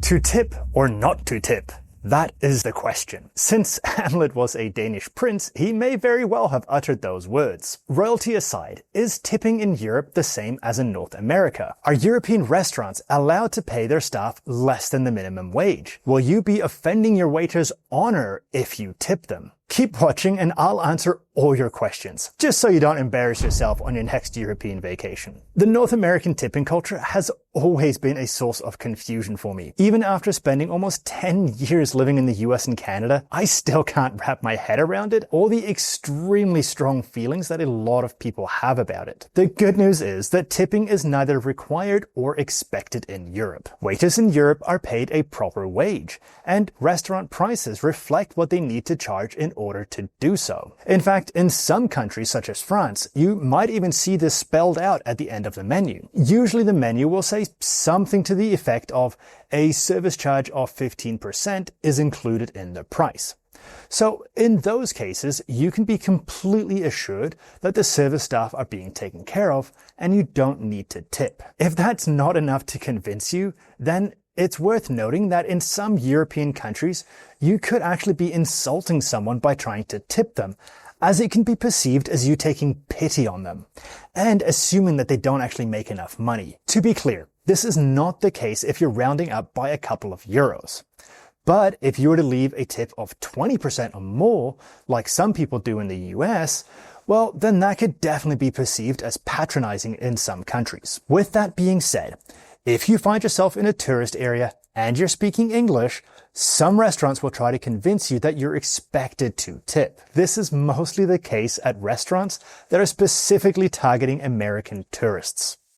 To tip or not to tip? That is the question. Since Hamlet was a Danish prince, he may very well have uttered those words. Royalty aside, is tipping in Europe the same as in North America? Are European restaurants allowed to pay their staff less than the minimum wage? Will you be offending your waiter's honor if you tip them? Keep watching and I'll answer all your questions, just so you don't embarrass yourself on your next European vacation. The North American tipping culture has always been a source of confusion for me. Even after spending almost 10 years living in the US and Canada, I still can't wrap my head around it or the extremely strong feelings that a lot of people have about it. The good news is that tipping is neither required or expected in Europe. Waiters in Europe are paid a proper wage, and restaurant prices reflect what they need to charge in order to do so. In fact, in some countries such as France, you might even see this spelled out at the end of the menu. Usually the menu will say something to the effect of a service charge of 15% is included in the price. So in those cases, you can be completely assured that the service staff are being taken care of and you don't need to tip. If that's not enough to convince you, then it's worth noting that in some European countries, you could actually be insulting someone by trying to tip them, as it can be perceived as you taking pity on them, and assuming that they don't actually make enough money. To be clear, this is not the case if you're rounding up by a couple of euros. But if you were to leave a tip of 20% or more, like some people do in the US, well, then that could definitely be perceived as patronizing in some countries. With that being said, if you find yourself in a tourist area and you're speaking English, some restaurants will try to convince you that you're expected to tip. This is mostly the case at restaurants that are specifically targeting American tourists.